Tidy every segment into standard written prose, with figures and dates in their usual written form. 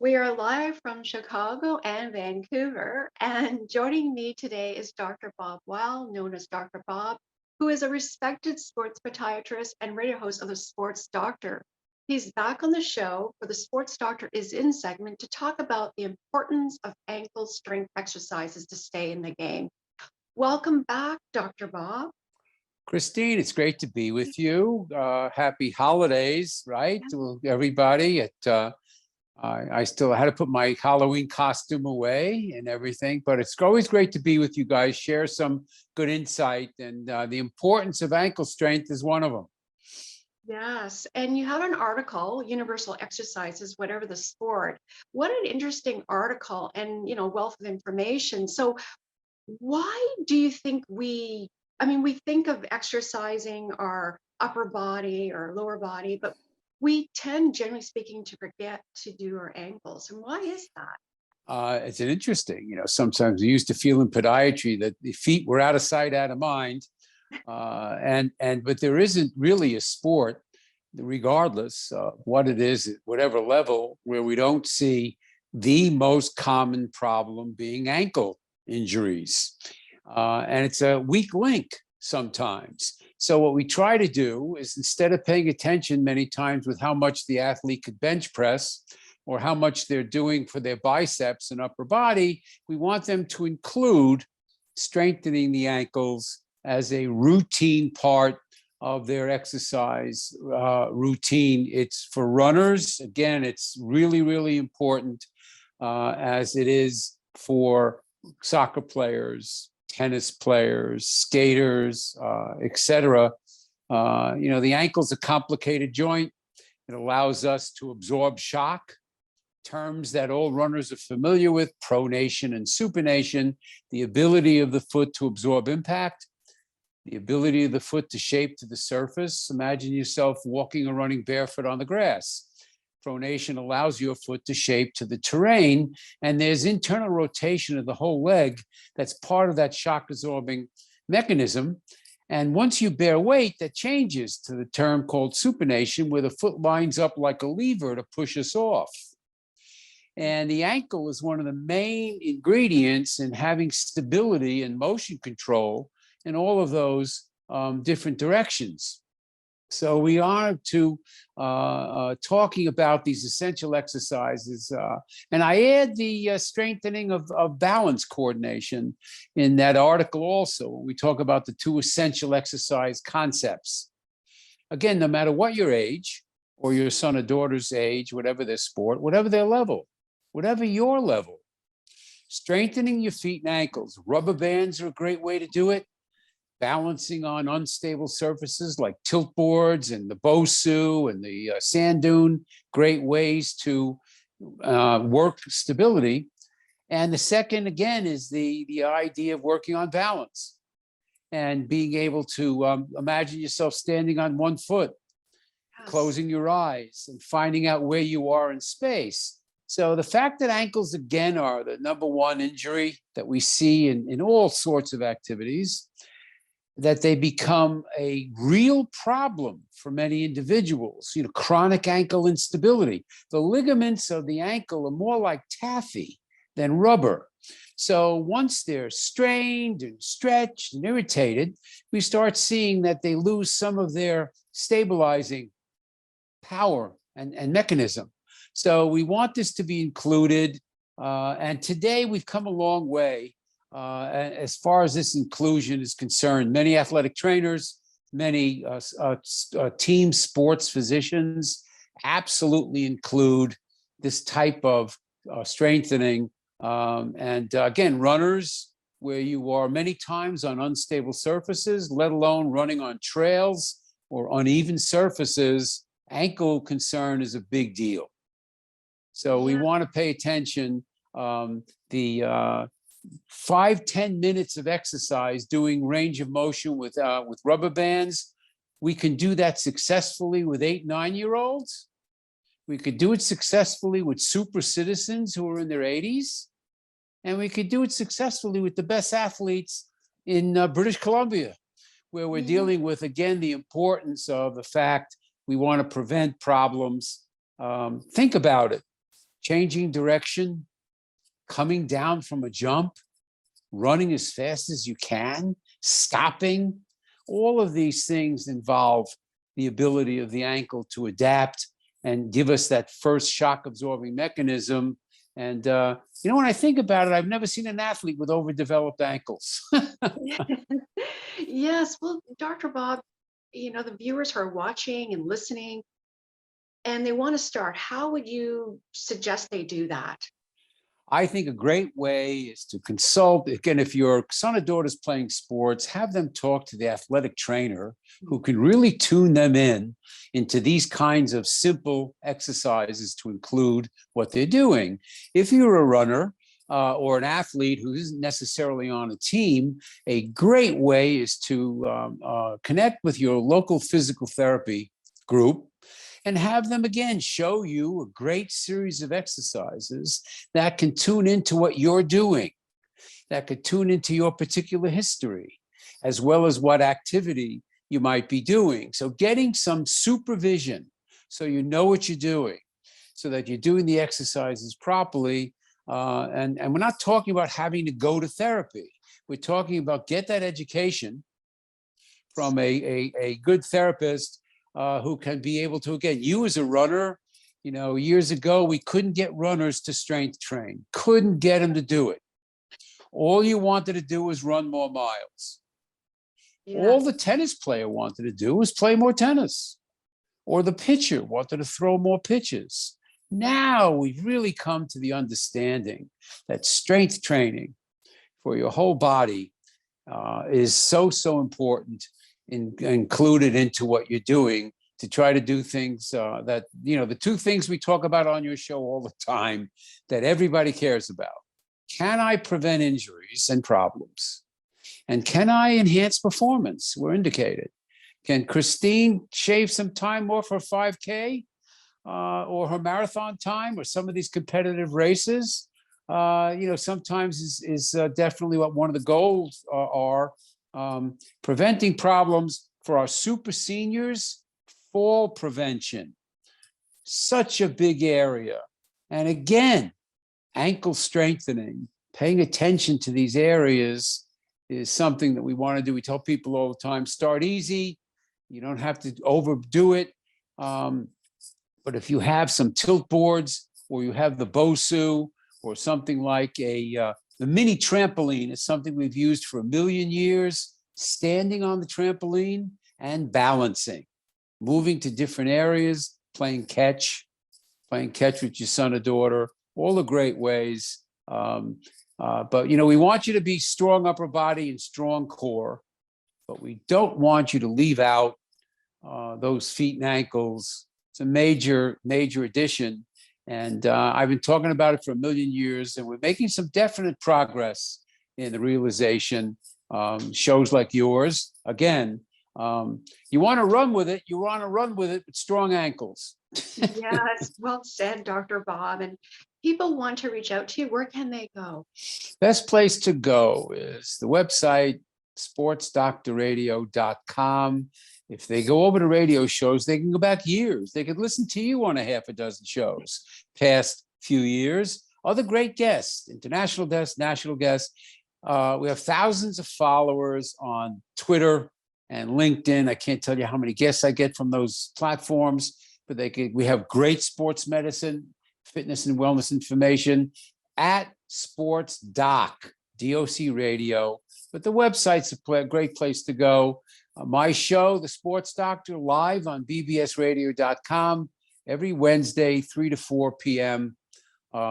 We are live from Chicago and Vancouver, and joining me today is Dr. Bob Weil, known as Dr. Bob, who is a respected sports podiatrist and radio host of The Sports Doctor. He's back on the show for The Sports Doctor is In segment to talk about the importance of ankle strength exercises to stay in the game. Welcome back, Dr. Bob. Christine, it's great to be with you. Happy holidays, right, to everybody. I still had to put my Halloween costume away and everything, but it's always great to be with you guys, share some good insight, and the importance of ankle strength is one of them. Yes, and you have an article, Universal Exercises, whatever the sport. What an interesting article and, wealth of information. So why do you think we think of exercising our upper body or lower body, but we tend, generally speaking, to forget to do our ankles. And why is that? It's an interesting, sometimes we used to feel in podiatry that the feet were out of sight, out of mind. But there isn't really a sport, regardless of what it is, at whatever level, where we don't see the most common problem being ankle injuries. And it's a weak link sometimes. So what we try to do is, instead of paying attention many times with how much the athlete could bench press or how much they're doing for their biceps and upper body, we want them to include strengthening the ankles as a routine part of their exercise routine. It's for runners. Again, it's really, really important, as it is for soccer players, tennis players, skaters, etc. The ankle's a complicated joint. It allows us to absorb shock, terms that all runners are familiar with: pronation and supination, the ability of the foot to absorb impact, the ability of the foot to shape to the surface. Imagine yourself walking or running barefoot on the grass. Pronation allows your foot to shape to the terrain, and there's internal rotation of the whole leg that's part of that shock absorbing mechanism. And once you bear weight, that changes to the term called supination, where the foot lines up like a lever to push us off. And the ankle is one of the main ingredients in having stability and motion control in all of those different directions. So we are talking about these essential exercises, and I add the strengthening of balance coordination in that article also, when we talk about the two essential exercise concepts. Again, no matter what your age or your son or daughter's age, whatever their sport, whatever their level, whatever your level, strengthening your feet and ankles. Rubber bands are a great way to do it. Balancing on unstable surfaces like tilt boards and the Bosu and the sand dune, great ways to work stability. And the second, again, is the idea of working on balance and being able to imagine yourself standing on one foot, closing your eyes and finding out where you are in space. So the fact that ankles, again, are the number one injury that we see in all sorts of activities, that they become a real problem for many individuals. Chronic ankle instability. The ligaments of the ankle are more like taffy than rubber. So once they're strained and stretched and irritated, we start seeing that they lose some of their stabilizing power and mechanism. So we want this to be included. And today we've come a long way. As far as this inclusion is concerned. Many athletic trainers, many team sports physicians absolutely include this type of strengthening. Again, runners, where you are many times on unstable surfaces, let alone running on trails or uneven surfaces, ankle concern is a big deal. So we want to pay attention. 5-10 minutes of exercise doing range of motion with rubber bands. We can do that successfully with 8-9-year-olds. We could do it successfully with super citizens who are in their 80s. And we could do it successfully with the best athletes in British Columbia, where we're dealing with, again, the importance of the fact we want to prevent problems. Think about it. changing direction, coming down from a jump, running as fast as you can, stopping. All of these things involve the ability of the ankle to adapt and give us that first shock absorbing mechanism. And, when I think about it, I've never seen an athlete with overdeveloped ankles. Yes, well, Dr. Bob, the viewers who are watching and listening, and they want to start, how would you suggest they do that? I think a great way is to consult. Again, if your son or daughter is playing sports, have them talk to the athletic trainer who can really tune them into these kinds of simple exercises to include what they're doing. If you're a runner or an athlete who isn't necessarily on a team, a great way is to connect with your local physical therapy group and have them again show you a great series of exercises that can tune into what you're doing, that could tune into your particular history, as well as what activity you might be doing. So getting some supervision so you know what you're doing, so that you're doing the exercises properly. And we're not talking about having to go to therapy. We're talking about get that education from a good therapist who can be able to, again, you as a runner, years ago, we couldn't get runners to strength train, couldn't get them to do it. All you wanted to do was run more miles. Yeah. All the tennis player wanted to do was play more tennis, or the pitcher wanted to throw more pitches. Now we've really come to the understanding that strength training for your whole body is so important, included into what you're doing to try to do things that, the two things we talk about on your show all the time that everybody cares about. Can I prevent injuries and problems? And can I enhance performance? We're indicated. Can Christine shave some time off her 5K or her marathon time or some of these competitive races? Sometimes is definitely what one of the goals are. Preventing problems for our super seniors, fall prevention, such a big area. And again, ankle strengthening, paying attention to these areas is something that we want to do. We tell people all the time, start easy. You don't have to overdo it. But if you have some tilt boards or you have the BOSU or something like the mini trampoline is something we've used for 1 million years, standing on the trampoline and balancing, moving to different areas, playing catch with your son or daughter, all the great ways. But, we want you to be strong upper body and strong core, but we don't want you to leave out those feet and ankles. It's a major addition. And I've been talking about it for 1 million years, and we're making some definite progress in the realization. Shows like yours, again, you want to run with it. You want to run with it with strong ankles. Yes, well said, Dr. Bob. And people want to reach out to you. Where can they go? Best place to go is the website, sportsdoctorradio.com. If they go over to radio shows, they can go back years. They could listen to you on a half a dozen shows, past few years. Other great guests, international guests, national guests. We have thousands of followers on Twitter and LinkedIn. I can't tell you how many guests I get from those platforms, but we have great sports medicine, fitness and wellness information at Sports Doc, DOC Radio. But the website's a great place to go. My show, The Sports Doctor, live on bbsradio.com every Wednesday, 3 to 4 p.m.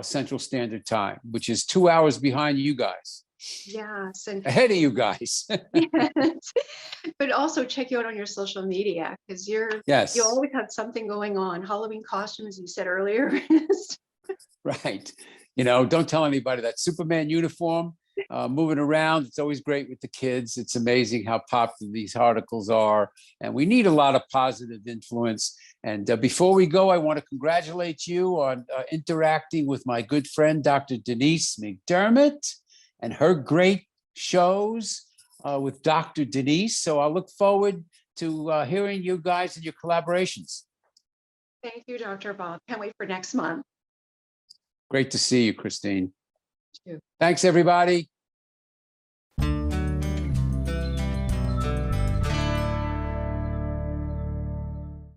Central Standard Time, which is 2 hours behind you guys. Yes. And ahead of you guys. yes. But also check you out on your social media because you always have something going on. Halloween costumes, you said earlier. Right. Don't tell anybody that Superman uniform moving around. It's always great with the kids. It's amazing how popular these articles are. And we need a lot of positive influence. And before we go, I want to congratulate you on interacting with my good friend, Dr. Denise McDermott, and her great shows with Dr. Denise. So I look forward to hearing you guys and your collaborations. Thank you, Dr. Bob. Can't wait for next month. Great to see you, Christine. Too. Thanks, everybody.